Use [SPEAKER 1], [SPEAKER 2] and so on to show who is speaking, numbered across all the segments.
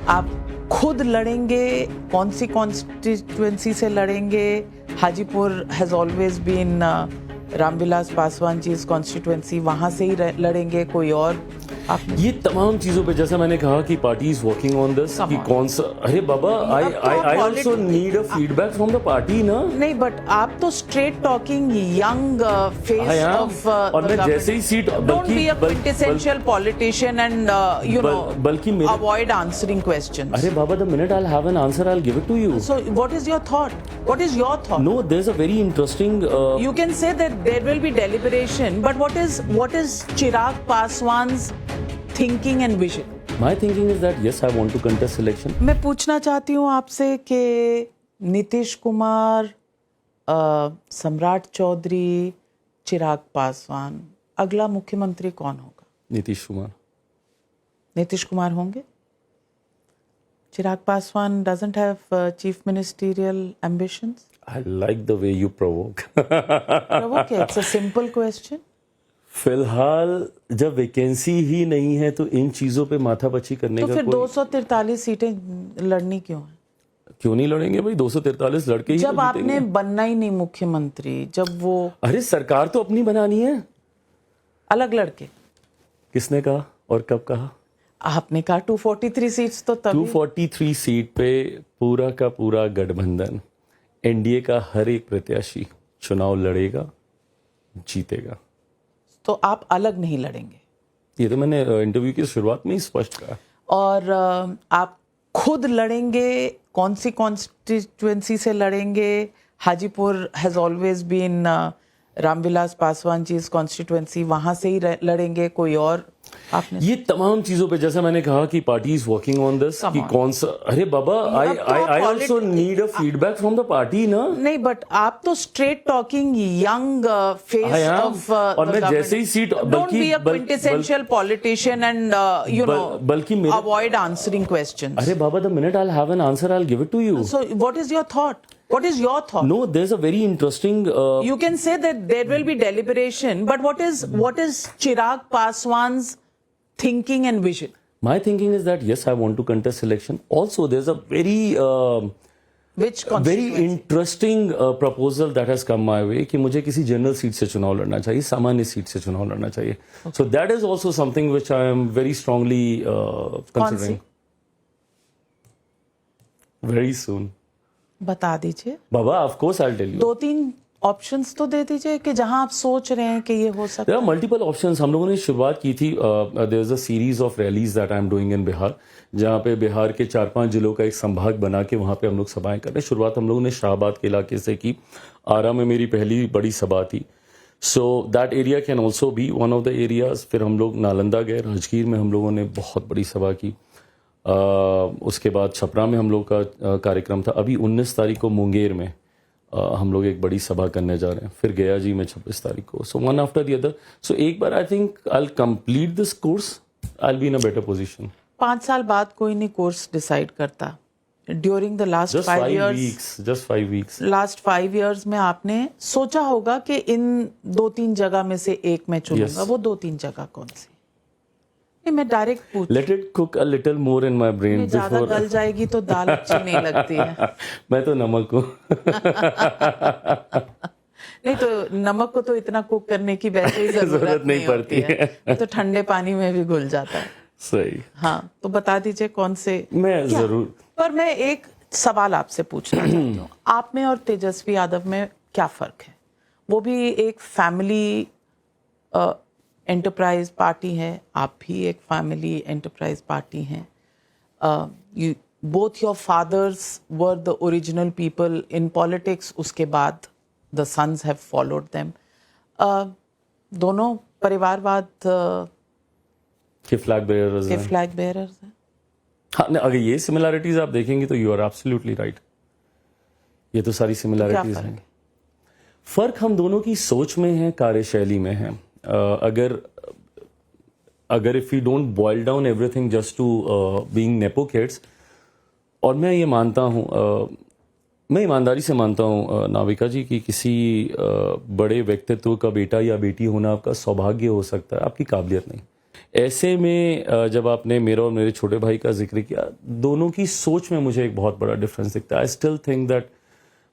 [SPEAKER 1] आप खुद लड़ेंगे, कौन सी कॉन्स्टिट्यूएंसी से लड़ेंगे? Hajipur has always been Ramvilas Paswan ji constituency, वहां से ही लड़ेंगे, कोई और? आप
[SPEAKER 2] ये तमाम चीजों पे जैसा मैंने कहा कि party is working on this कि कौन सा, अरे बाबा I also need a feedback from the party ना।
[SPEAKER 1] नहीं, बट आप तो straight talking young face of
[SPEAKER 2] और मैं जैसे ही seat
[SPEAKER 1] don't be a quintessential politician and you know
[SPEAKER 2] बल्कि
[SPEAKER 1] अवॉइड आंसरिंग क्वेश्चंस.
[SPEAKER 2] अरे बाबा, the minute I have an answer I will give it to you.
[SPEAKER 1] So what is your thought? What is your thought?
[SPEAKER 2] No, there's a very interesting
[SPEAKER 1] You can say that there will be deliberation, but what is Chirag Paswan's thinking and vision?
[SPEAKER 2] My thinking is that yes, I want to contest election.
[SPEAKER 1] मैं पूछना चाहती हूँ आपसे कि नीतीश कुमार, सम्राट चौधरी, चिराग पासवान, अगला मुख्यमंत्री कौन होगा?
[SPEAKER 2] नीतीश कुमार.
[SPEAKER 1] नीतीश कुमार होंगे? Chirag Paswan doesn't have chief ministerial ambitions?
[SPEAKER 2] I like the way you provoke.
[SPEAKER 1] Provoke, it's a simple question.
[SPEAKER 2] फिलहाल जब वैकेंसी ही नहीं है तो इन चीजों पे माथापच्ची करने
[SPEAKER 1] तो
[SPEAKER 2] का
[SPEAKER 1] फिर
[SPEAKER 2] कोई
[SPEAKER 1] 243 सीटें लड़नी क्यों है?
[SPEAKER 2] क्यों नहीं लड़ेंगे भाई? 243 लड़के ही
[SPEAKER 1] जब
[SPEAKER 2] तो
[SPEAKER 1] आपने
[SPEAKER 2] जीतेंगे.
[SPEAKER 1] बनना ही नहीं मुख्यमंत्री, जब वो
[SPEAKER 2] अरे सरकार तो अपनी बनानी है.
[SPEAKER 1] अलग लड़के,
[SPEAKER 2] किसने कहा और कब कहा?
[SPEAKER 1] आपने कहा 243 सीट्स तो तभी
[SPEAKER 2] 243 सीट पे पूरा का पूरा गठबंधन, एनडीए का हर एक प्रत्याशी चुनाव लड़ेगा, जीतेगा.
[SPEAKER 1] तो आप अलग नहीं लड़ेंगे?
[SPEAKER 2] ये तो मैंने इंटरव्यू की शुरुआत में ही स्पष्ट कहा.
[SPEAKER 1] और आप खुद लड़ेंगे, कौन सी कॉन्स्टिट्यूएंसी से लड़ेंगे? Hajipur has always been Ramvilas Paswan ji constituency, वहां से ही लड़ेंगे, कोई और? आपने
[SPEAKER 2] ये तमाम चीजों पे जैसा मैंने कहा कि party is working on this कि कौन सा, अरे बाबा I also need a feedback from the party ना.
[SPEAKER 1] नहीं, बट आप तो straight talking young face of
[SPEAKER 2] और मैं जैसे ही seat
[SPEAKER 1] don't be a quintessential politician and you know
[SPEAKER 2] बल्कि
[SPEAKER 1] अवॉइड आंसरिंग क्वेश्चंस.
[SPEAKER 2] अरे बाबा, the minute I have an answer I will give it to you.
[SPEAKER 1] So what is your thought? What is your thought?
[SPEAKER 2] No, there's a very interesting
[SPEAKER 1] You can say that there will be deliberation, but what is Chirag Paswan's thinking and vision?
[SPEAKER 2] My thinking is that yes, I want to contest election. Also, there's a very
[SPEAKER 1] Which constituency?
[SPEAKER 2] very interesting proposal that has come my way कि मुझे किसी general seat से चुनाव लड़ना चाहिए, सामान्य seat से चुनाव लड़ना चाहिए. So that is also something which I am very strongly considering. Very soon.
[SPEAKER 1] बता दीजिए.
[SPEAKER 2] बाबा, of course I'll tell you.
[SPEAKER 1] 2-3 options तो दे दीजिए कि जहां आप सोच रहे हैं कि ये हो सकता
[SPEAKER 2] There
[SPEAKER 1] है.
[SPEAKER 2] are multiple options. हम लोगों ने शुरुआत की थी. There is a series of rallies that I am doing in Bihar, जहाँ पे बिहार के 4-5 जिलों का एक संभाग बना के वहाँ पे हम लोग सभाएं कर रहे हैं. शुरुआत हम लोगों ने शाहबाद के इलाके से की. आरा में मेरी पहली बड़ी सभा थी. So that area can also be one of the areas. फिर हम लोग नालंदा गए, राजगीर में हम लोगों ने बहुत बड़ी सभा की. उसके बाद छपरा में हम लोग का कार्यक्रम था. अभी 19 तारीख को मुंगेर में हम लोग एक बड़ी सभा करने जा रहे हैं. फिर गया जी में 26 तारीख को. So one after the other. So एक बार I think I will complete this course, I will be in a better position.
[SPEAKER 1] 5 साल बाद कोई नहीं कोर्स डिसाइड करता. During the last 5 years,
[SPEAKER 2] just 5 weeks.
[SPEAKER 1] Last 5 years में आपने सोचा होगा कि इन 2-3 जगह में से एक मैं चुनूंगा. वो 2-3 जगह कौन सी? नहीं, मैं डायरेक्ट पूछ.
[SPEAKER 2] Let it cook a little more in my brain
[SPEAKER 1] ज्यादा
[SPEAKER 2] before.
[SPEAKER 1] गल जाएगी तो दाल अच्छी नहीं लगती है.
[SPEAKER 2] मैं तो नमक हूँ.
[SPEAKER 1] नहीं तो नमक को तो इतना कुक करने की वैसे ही जरूरत नहीं पड़ती है. तो ठंडे पानी में भी घुल जाता है.
[SPEAKER 2] सही.
[SPEAKER 1] हाँ, तो बता दीजिए कौन से.
[SPEAKER 2] मैं जरूर.
[SPEAKER 1] पर मैं एक सवाल आपसे पूछना चाहती हूँ. आप में और तेजस्वी यादव में क्या फर्क है? वो भी एक फैमिली एंटरप्राइज पार्टी है, आप भी एक फैमिली एंटरप्राइज पार्टी हैं. Both your fathers were the original people in politics. उसके बाद the sons have followed them. दोनों परिवारवाद
[SPEAKER 2] के फ्लैग बेयरर्स
[SPEAKER 1] हैं.
[SPEAKER 2] हाँ, अगर ये सिमिलैरिटीज आप देखेंगे तो यू आर एब्सोल्युटली राइट. ये तो सारी सिमिलैरिटीज हैं. फर्क हम दोनों की सोच में है, कार्यशैली में है. अगर if you don't boil down everything just to being nepo kids, और मैं ये मानता हूँ, मैं ईमानदारी से मानता हूँ नाविका जी कि किसी बड़े व्यक्तित्व का बेटा या बेटी होना आपका सौभाग्य हो सकता है, आपकी काबिलियत नहीं. ऐसे में जब आपने मेरा और मेरे छोटे भाई का जिक्र किया, दोनों की सोच में मुझे एक बहुत बड़ा डिफरेंस दिखता है। I still think that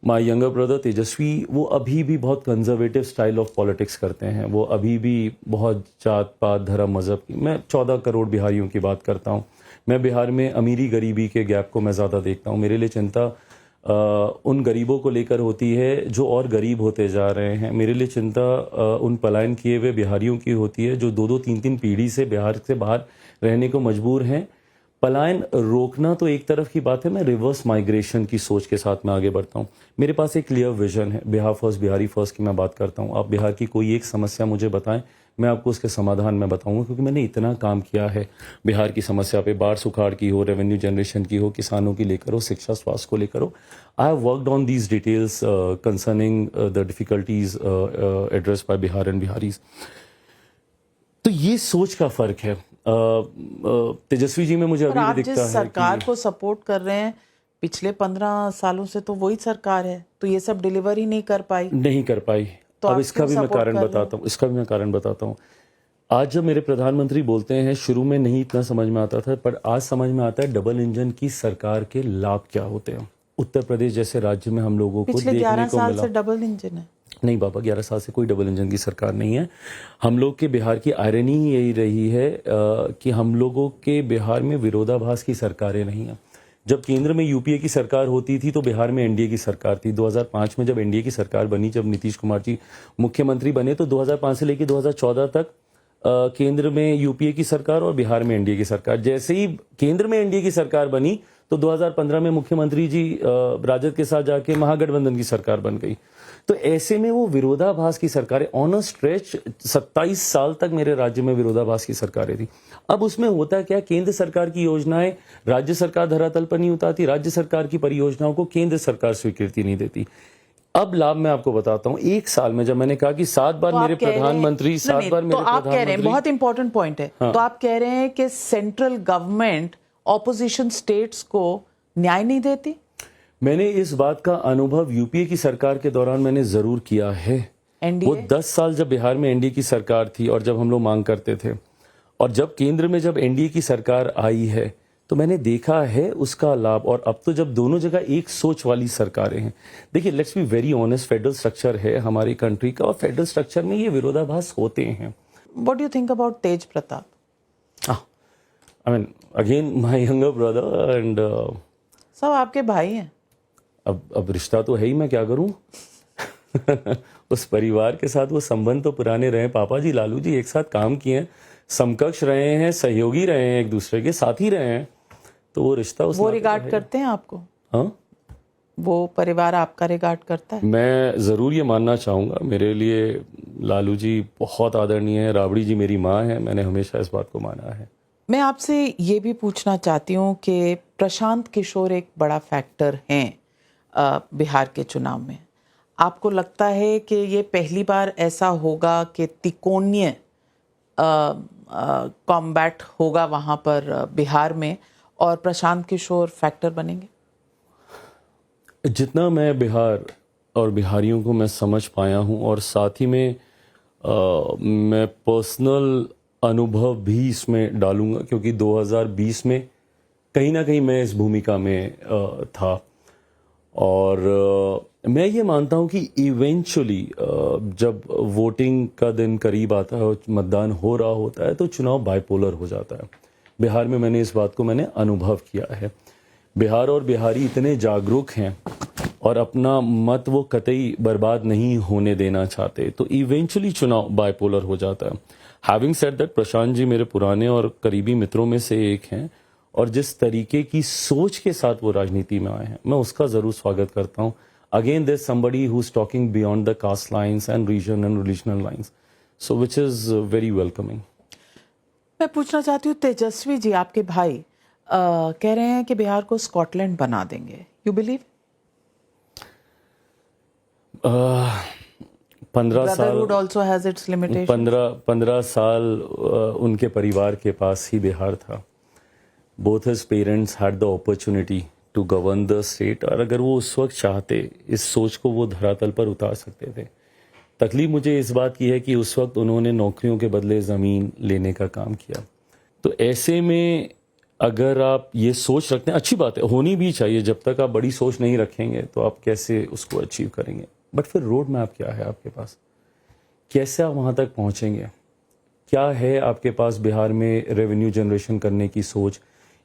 [SPEAKER 2] my younger brother Tejashwi, वो अभी भी बहुत कंजर्वेटिव स्टाइल ऑफ पॉलिटिक्स करते हैं। वो अभी भी बहुत जात पात धर्म मजहब की, मैं 14 करोड़ बिहारियों की बात करता हूँ। मैं बिहार में अमीरी गरीबी के गैप को मैं ज़्यादा देखता हूँ। मेरे लिए चिंता उन गरीबों को लेकर होती है जो और गरीब होते जा रहे हैं। मेरे लिए चिंता उन पलायन किए हुए बिहारियों की होती है जो 2-2 3-3 पीढ़ी से बिहार से बाहर रहने को मजबूर हैं। पलायन रोकना तो एक तरफ की बात है, मैं रिवर्स माइग्रेशन की सोच के साथ में आगे बढ़ता हूँ। मेरे पास एक क्लियर विजन है, बिहार फर्स्ट, बिहारी फर्स्ट की मैं बात करता हूँ। आप बिहार की कोई एक समस्या मुझे बताएं, मैं आपको उसके समाधान में बताऊंगा, क्योंकि मैंने इतना काम किया है बिहार की समस्या पे, बाढ़ सुखाड़ की हो, रेवेन्यू जनरेशन की हो, किसानों की लेकर हो, शिक्षा स्वास्थ्य को लेकर हो। I have worked on these details concerning the difficulties address by Bihar and Biharis. तो ये सोच का फर्क है। तेजस्वी जी में मुझे
[SPEAKER 1] और
[SPEAKER 2] अभी भी
[SPEAKER 1] आप
[SPEAKER 2] दिखता
[SPEAKER 1] जिस
[SPEAKER 2] है
[SPEAKER 1] सरकार
[SPEAKER 2] कि
[SPEAKER 1] को सपोर्ट कर रहे हैं पिछले 15 सालों से, तो वही सरकार है, तो ये सब डिलीवर ही नहीं कर पाई।
[SPEAKER 2] नहीं कर पाई।
[SPEAKER 1] तो
[SPEAKER 2] अब
[SPEAKER 1] आप
[SPEAKER 2] इसका
[SPEAKER 1] क्यों
[SPEAKER 2] भी मैं
[SPEAKER 1] support
[SPEAKER 2] कारण
[SPEAKER 1] कर रहे हो?
[SPEAKER 2] बताता हूँ, इसका भी मैं कारण बताता हूँ। आज जब मेरे प्रधानमंत्री बोलते हैं, शुरू में नहीं इतना समझ में आता था, पर आज समझ में आता है डबल इंजन की सरकार के लाभ क्या होते हैं। उत्तर प्रदेश जैसे राज्य में हम लोगों को
[SPEAKER 1] पिछले
[SPEAKER 2] देखने
[SPEAKER 1] 11
[SPEAKER 2] को
[SPEAKER 1] साल
[SPEAKER 2] मिला।
[SPEAKER 1] से डबल इंजन है।
[SPEAKER 2] नहीं बाबा, 11 साल से कोई डबल इंजन की सरकार नहीं है। हम लोग के बिहार की आयरनी ही यही रही है कि हम लोगों के बिहार में विरोधाभास की सरकारें नहीं हैं। जब केंद्र में यूपीए की सरकार होती थी तो बिहार में एनडीए की सरकार थी। 2005 में जब एनडीए की सरकार बनी, जब नीतीश कुमार जी मुख्यमंत्री बने, तो 2005 से लेकर 2014 तक केंद्र में यूपीए की सरकार और बिहार में एनडीए की सरकार। जैसे ही केंद्र में एनडीए की सरकार बनी तो 2015 में मुख्यमंत्री जी राजद के साथ जाके महागठबंधन की सरकार बन गई। तो ऐसे में वो विरोधाभास की सरकारें ऑन अ स्ट्रेच 27 साल तक मेरे राज्य में विरोधाभास की सरकारें थी। अब उसमें होता क्या, केंद्र सरकार की योजनाएं राज्य सरकार धरातल पर नहीं उतारती, राज्य सरकार की परियोजनाओं को केंद्र सरकार स्वीकृति नहीं देती। अब लाभ मैं आपको बताता हूं, एक साल में जब मैंने कहा कि 7 बार
[SPEAKER 1] तो
[SPEAKER 2] मेरे
[SPEAKER 1] आप कह रहे हैं-
[SPEAKER 2] प्रधानमंत्री, 7
[SPEAKER 1] नहीं,
[SPEAKER 2] बार
[SPEAKER 1] तो
[SPEAKER 2] मेरे
[SPEAKER 1] आप कह रहे हैं,
[SPEAKER 2] प्रधानमंत्री,
[SPEAKER 1] बहुत इंपॉर्टेंट पॉइंट है।
[SPEAKER 2] हाँ।
[SPEAKER 1] तो आप कह रहे हैं कि सेंट्रल गवर्नमेंट ऑपोजिशन स्टेट्स को न्याय नहीं देती।
[SPEAKER 2] मैंने इस बात का अनुभव यूपीए की सरकार के दौरान मैंने जरूर किया है।
[SPEAKER 1] एनडीए
[SPEAKER 2] वो 10 साल जब बिहार में एनडीए की सरकार थी और जब हम लोग मांग करते थे, और जब केंद्र में जब एनडीए की सरकार आई है, तो मैंने देखा है उसका लाभ। और अब तो जब दोनों जगह एक सोच वाली सरकारें हैं, देखिए let's be very honest, federal structure है हमारी कंट्री का, और फेडरल स्ट्रक्चर में ये विरोधाभास होते हैं।
[SPEAKER 1] What do you think about Tej Pratap?
[SPEAKER 2] I mean again my younger brother and
[SPEAKER 1] सब आपके भाई हैं।
[SPEAKER 2] अब रिश्ता तो है ही, मैं क्या करूं। उस परिवार के साथ वो संबंध तो पुराने रहे। पापा जी, लालू जी एक साथ काम किए हैं, समकक्ष रहे हैं, सहयोगी रहे हैं, एक दूसरे के साथी रहे हैं, तो वो रिश्ता उस
[SPEAKER 1] वो
[SPEAKER 2] नाते
[SPEAKER 1] रिगार्ड
[SPEAKER 2] है।
[SPEAKER 1] करते हैं आपको?
[SPEAKER 2] हाँ,
[SPEAKER 1] वो परिवार आपका रिगार्ड करता है?
[SPEAKER 2] मैं जरूर ये मानना चाहूंगा, मेरे लिए लालू जी बहुत आदरणीय है, राबड़ी जी मेरी माँ है, मैंने हमेशा इस बात को माना है।
[SPEAKER 1] मैं आपसे ये भी पूछना चाहती हूँ कि प्रशांत किशोर एक बड़ा फैक्टर हैं बिहार के चुनाव में। आपको लगता है कि ये पहली बार ऐसा होगा कि त्रिकोणीय कॉम्बैट होगा वहाँ पर बिहार में, और प्रशांत किशोर फैक्टर बनेंगे?
[SPEAKER 2] जितना मैं बिहार और बिहारियों को मैं समझ पाया हूँ, और साथ ही में मैं पर्सनल अनुभव भी इसमें डालूंगा, क्योंकि 2020 में कहीं ना कहीं मैं इस भूमिका में था, और मैं ये मानता हूँ कि इवेंचुअली जब वोटिंग का दिन करीब आता है और मतदान हो रहा होता है, तो चुनाव बाइपोलर हो जाता है। बिहार में मैंने इस बात को मैंने अनुभव किया है। बिहार और बिहारी इतने जागरूक हैं और अपना मत वो कतई बर्बाद नहीं होने देना चाहते, तो इवेंचुअली चुनाव बाइपोलर हो जाता है। Having said that, Prashant ji मेरे पुराने और करीबी मित्रों में से एक हैं, और जिस तरीके की सोच के साथ वो राजनीति में आए हैं, मैं उसका जरूर स्वागत करता हूं। Again there somebody who is talking beyond the caste lines and region and religional lines, so which is very welcoming.
[SPEAKER 1] मैं पूछना चाहती हूँ, तेजस्वी जी आपके भाई कह रहे हैं कि बिहार को स्कॉटलैंड बना देंगे, यू बिलीव?
[SPEAKER 2] 15 साल
[SPEAKER 1] Brotherhood also has its limitations.
[SPEAKER 2] 15 साल उनके परिवार के पास ही बिहार था। Both his parents had the opportunity to govern the state, और अगर वो उस वक्त चाहते, इस सोच को वो धरातल पर उतार सकते थे। तकलीफ मुझे इस बात की है कि उस वक्त उन्होंने नौकरियों के बदले ज़मीन लेने का काम किया। तो ऐसे में अगर आप ये सोच रखते हैं, अच्छी बात है, होनी भी चाहिए। जब तक आप बड़ी सोच नहीं रखेंगे तो आप कैसे उसको अचीव करेंगे। बट फिर रोड मैप क्या है आपके पास, कैसे आप वहाँ तक पहुँचेंगे? क्या है आपके पास बिहार में रेवेन्यू जनरेशन करने की सोच,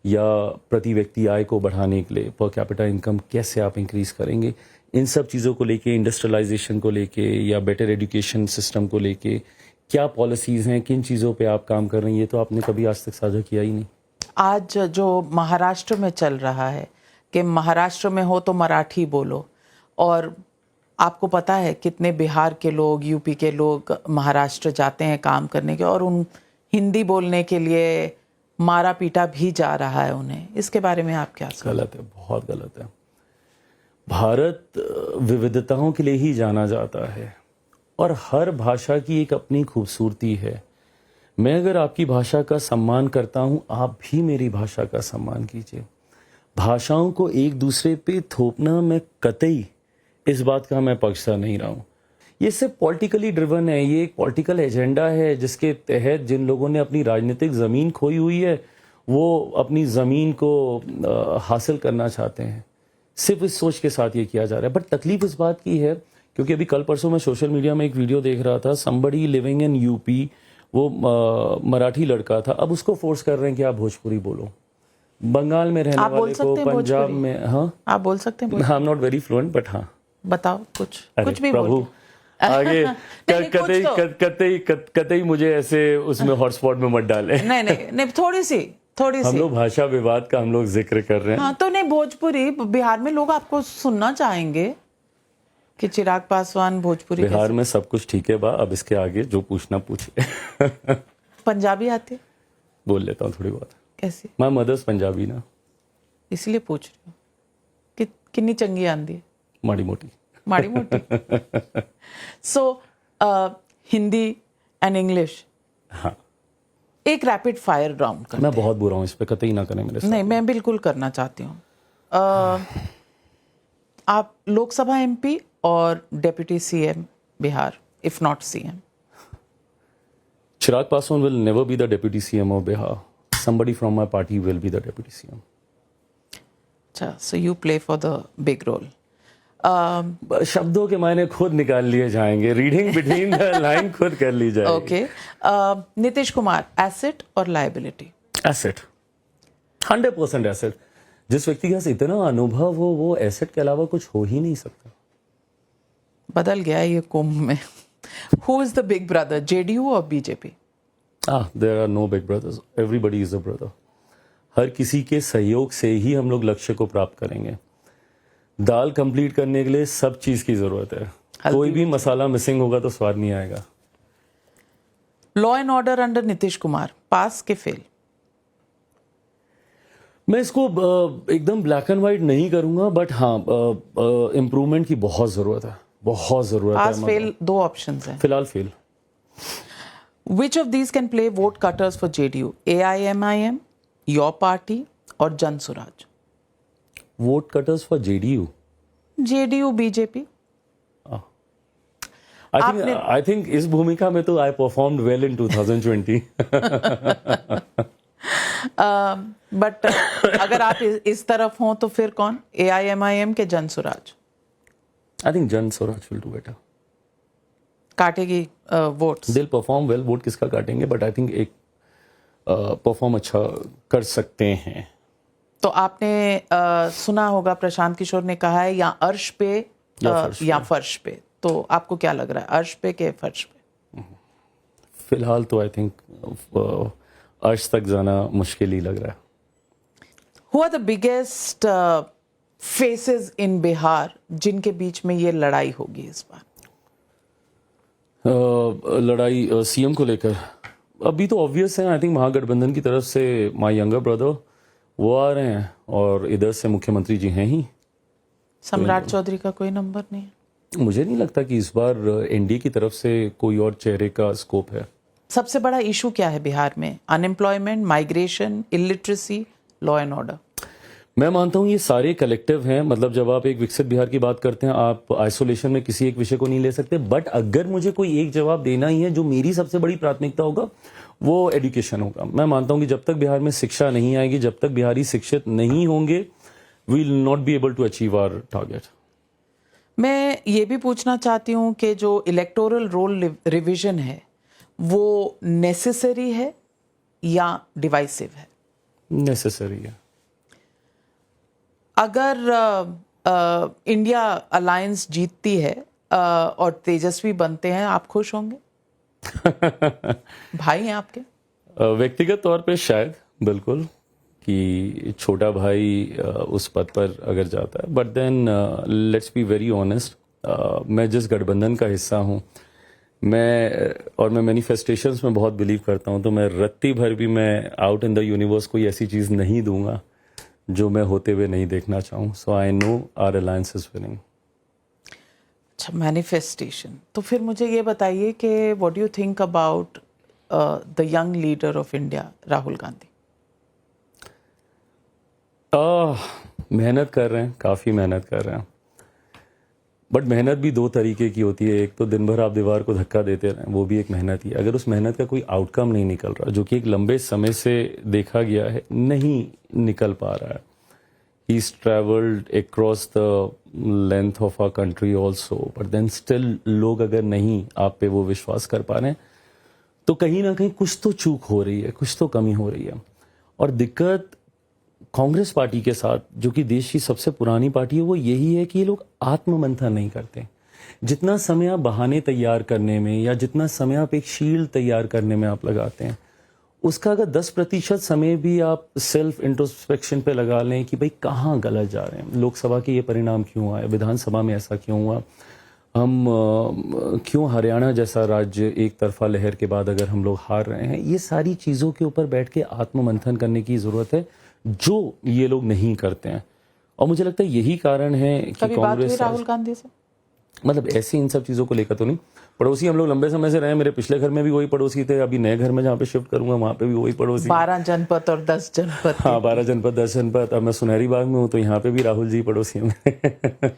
[SPEAKER 2] या प्रति व्यक्ति आय को बढ़ाने के लिए पर कैपिटा इनकम कैसे आप इंक्रीज करेंगे? इन सब चीज़ों को लेके, इंडस्ट्रियलाइजेशन को लेके या बेटर एजुकेशन सिस्टम को लेके क्या पॉलिसीज़ हैं, किन चीज़ों पे आप काम कर रही हैं, ये तो आपने कभी आज तक साझा किया ही नहीं।
[SPEAKER 1] आज जो महाराष्ट्र में चल रहा है कि महाराष्ट्र में हो तो मराठी बोलो, और आपको पता है कितने बिहार के लोग, यूपी के लोग महाराष्ट्र जाते हैं काम करने के, और उन हिंदी बोलने के लिए मारा पीटा भी जा रहा है उन्हें। इसके बारे में आप क्या सोचते हैं?
[SPEAKER 2] गलत है, बहुत गलत है। भारत विविधताओं के लिए ही जाना जाता है और हर भाषा की एक अपनी खूबसूरती है। मैं अगर आपकी भाषा का सम्मान करता हूं, आप भी मेरी भाषा का सम्मान कीजिए। भाषाओं को एक दूसरे पे थोपना मैं कतई इस बात का मैं पक्षधर नहीं रहा हूं। ये सिर्फ पॉलिटिकली ड्रिवन है, ये एक पॉलिटिकल एजेंडा है जिसके तहत जिन लोगों ने अपनी राजनीतिक ज़मीन खोई हुई है वो अपनी ज़मीन को हासिल करना चाहते हैं। सिर्फ इस सोच के साथ ये किया जा रहा है। बट तकलीफ इस बात की है, क्योंकि अभी कल परसों मैं सोशल मीडिया में एक वीडियो देख रहा था, समबडी लिविंग इन यूपी, वो मराठी लड़का था, अब उसको फोर्स कर रहे हैं कि आप भोजपुरी बोलो। बंगाल में रहने वाले को, पंजाब में, हाँ
[SPEAKER 1] आप बोल सकते हैं।
[SPEAKER 2] I am not very fluent, but हाँ
[SPEAKER 1] बताओ, कुछ भी
[SPEAKER 2] प्रभु आगे कतई मुझे ऐसे उसमें हॉटस्पॉट में मत डाले।
[SPEAKER 1] नहीं, थोड़ी सी
[SPEAKER 2] हम लोग भाषा विवाद का हम लोग जिक्र कर रहे हैं।
[SPEAKER 1] हाँ, तो नहीं, भोजपुरी बिहार में लोग आपको सुनना चाहेंगे कि चिराग पासवान भोजपुरी
[SPEAKER 2] बिहार में सब कुछ ठीक है बा, अब इसके आगे जो पूछना पूछे।
[SPEAKER 1] पंजाबी आती है?
[SPEAKER 2] बोल लेता हूँ थोड़ी बहुत।
[SPEAKER 1] कैसी?
[SPEAKER 2] माय मदर्स पंजाबी ना,
[SPEAKER 1] इसलिए पूछ रही हूँ कि कितनी चंगी आंदी है?
[SPEAKER 2] माड़ी मोटी।
[SPEAKER 1] सो हिंदी एंड इंग्लिश,
[SPEAKER 2] हाँ,
[SPEAKER 1] एक रैपिड फायर राउंड कर।
[SPEAKER 2] मैं बहुत बुरा हूँ इस पे, कतई ना करें मेरे साथ।
[SPEAKER 1] नहीं, मैं बिल्कुल करना चाहती हूँ। आप लोकसभा एमपी और deputy CM Bihar, if not CM.
[SPEAKER 2] Chirag Paswan will never be the deputy CM of Bihar. Somebody from my party will be the deputy CM.
[SPEAKER 1] अच्छा, so you play for the big role.
[SPEAKER 2] शब्दों के मायने खुद निकाल लिए जाएंगे, reading between the line खुद कर ली जाएगी।
[SPEAKER 1] ओके, नीतीश कुमार, एसेट और लायबिलिटी?
[SPEAKER 2] Asset, 100% asset. जिस व्यक्ति के पास इतना अनुभव हो, वो एसेट के अलावा कुछ हो ही नहीं सकता।
[SPEAKER 1] बदल गया है ये कुंभ में। Who is the big brother, JDU or BJP?
[SPEAKER 2] There are no big brothers. Everybody is a brother. हर किसी के सहयोग से ही हम लोग लक्ष्य को प्राप्त करेंगे। दाल कंप्लीट करने के लिए सब चीज की जरूरत है। कोई भी मसाला मिसिंग होगा तो स्वाद नहीं आएगा।
[SPEAKER 1] Law and order under Nitish Kumar, pass के फेल?
[SPEAKER 2] मैं इसको एकदम ब्लैक एंड व्हाइट नहीं करूंगा, बट हाँ, इम्प्रूवमेंट की बहुत जरूरत है, बहुत जरूरत है।
[SPEAKER 1] पास फेल दो ऑप्शंस हैं।
[SPEAKER 2] फिलहाल fail.
[SPEAKER 1] Which of these can play vote cutters for JDU? AIMIM, your party और Jan Suraaj?
[SPEAKER 2] Vote cutters for JDU?
[SPEAKER 1] JDU, BJP?
[SPEAKER 2] I think इस भूमिका में तो I performed well in 2020.
[SPEAKER 1] But अगर आप इस तरफ हों तो फिर कौन? AIMIM के Jan Suraaj?
[SPEAKER 2] I think Jan Swaraj will do better.
[SPEAKER 1] काटेगी votes?
[SPEAKER 2] They'll perform well. Vote किसका काटेंगे, बट आई थिंक एक परफॉर्म अच्छा कर सकते हैं।
[SPEAKER 1] तो आपने सुना होगा प्रशांत किशोर ने कहा है या अर्श पे या फर्श पे, तो आपको क्या लग रहा है, अर्श पे के फर्श पे?
[SPEAKER 2] फिलहाल तो आई थिंक अर्श तक जाना मुश्किल ही लग रहा है।
[SPEAKER 1] Who are the biggest faces in Bihar जिनके बीच में ये लड़ाई होगी इस बार?
[SPEAKER 2] लड़ाई सीएम को लेकर अभी तो ऑब्वियस है। आई थिंक महागठबंधन की तरफ से माय यंगर ब्रदर वो आ रहे हैं और इधर से मुख्यमंत्री जी हैं ही।
[SPEAKER 1] सम्राट चौधरी का कोई नंबर नहीं है?
[SPEAKER 2] मुझे नहीं लगता कि इस बार एनडीए की तरफ से कोई और चेहरे का स्कोप है।
[SPEAKER 1] सबसे बड़ा इशू क्या है बिहार में? Unemployment, migration, illiteracy, law and order?
[SPEAKER 2] मैं मानता हूँ ये सारे कलेक्टिव हैं। मतलब जब आप एक विकसित बिहार की बात करते हैं, आप आइसोलेशन में किसी एक विषय को नहीं ले सकते। बट अगर मुझे कोई एक जवाब देना ही है, जो मेरी सबसे बड़ी प्राथमिकता होगा, वो एजुकेशन होगा। मैं मानता हूँ कि जब तक बिहार में शिक्षा नहीं आएगी, जब तक बिहारी शिक्षित नहीं होंगे, we will not be able to achieve our target.
[SPEAKER 1] मैं ये भी पूछना चाहती हूँ कि जो इलेक्टोरल रोल रिवीजन है वो नेसेसरी है या डिवाइसिव है?
[SPEAKER 2] नेसेसरी है।
[SPEAKER 1] अगर इंडिया अलायंस जीतती है और तेजस्वी बनते हैं, आप खुश होंगे? भाई हैं आपके?
[SPEAKER 2] व्यक्तिगत तौर पे शायद, बिल्कुल, कि छोटा भाई उस पद पर अगर जाता है। But then let's be very honest, मैं जिस गठबंधन का हिस्सा हूँ, मैं मैनिफेस्टेशंस में बहुत बिलीव करता हूँ, तो मैं रत्ती भर भी मैं आउट इन द यूनिवर्स कोई ऐसी चीज़ नहीं दूंगा जो मैं होते हुए नहीं देखना चाहूँ। So I know our alliance is winning.
[SPEAKER 1] अच्छा, मैनिफेस्टेशन। तो फिर मुझे ये बताइए कि what do you think about the young leader of India, Rahul Gandhi?
[SPEAKER 2] मेहनत कर रहे हैं, काफ़ी मेहनत कर रहे हैं। बट मेहनत भी दो तरीके की होती है। एक तो दिन भर आप दीवार को धक्का देते रहें, वो भी एक मेहनत ही है। अगर उस मेहनत का कोई आउटकम नहीं निकल रहा, जो कि एक लंबे समय से देखा गया है, नहीं निकल पा रहा है। He is travelled across the length of our country also, but then still लोग अगर नहीं आप पे वो विश्वास कर पा रहे हैं, तो कहीं ना कहीं कुछ तो चूक हो रही है, कुछ तो कमी हो रही है। और दिक्कत कांग्रेस पार्टी के साथ, जो कि देश की सबसे पुरानी पार्टी है, वो यही है कि ये लोग आत्ममंथन नहीं करते। जितना समय आप बहाने तैयार करने में या जितना समय आप एक शील्ड तैयार करने में आप लगाते हैं, उसका अगर 10% समय भी आप सेल्फ इंट्रोस्पेक्शन पे लगा लें कि भाई कहाँ गलत जा रहे हैं, लोकसभा के ये परिणाम क्यों आए, विधानसभा में ऐसा क्यों हुआ, हम क्यों हरियाणा जैसा राज्य एक तरफा लहर के बाद अगर हम लोग हार रहे हैं, ये सारी चीज़ों के ऊपर बैठ के आत्ममंथन करने की ज़रूरत है, जो ये लोग नहीं करते हैं। और मुझे लगता है यही कारण है कि
[SPEAKER 1] कभी बात हुई
[SPEAKER 2] कांग्रेस,
[SPEAKER 1] राहुल गांधी से?
[SPEAKER 2] मतलब ऐसी इन सब चीज़ों को लेकर तो नहीं। पड़ोसी हम लोग लंबे समय से रहे। मेरे पिछले घर में भी वही पड़ोसी थे, अभी नए घर में जहाँ पे शिफ्ट करूंगा वहाँ पे भी वही पड़ोसी।
[SPEAKER 1] 12 जनपद और 10 जनपद।
[SPEAKER 2] हाँ, 12 जनपद 10 जनपद। अब मैं सुनहरी बाग में हूँ, तो यहाँ पे भी राहुल जी पड़ोसी हैं।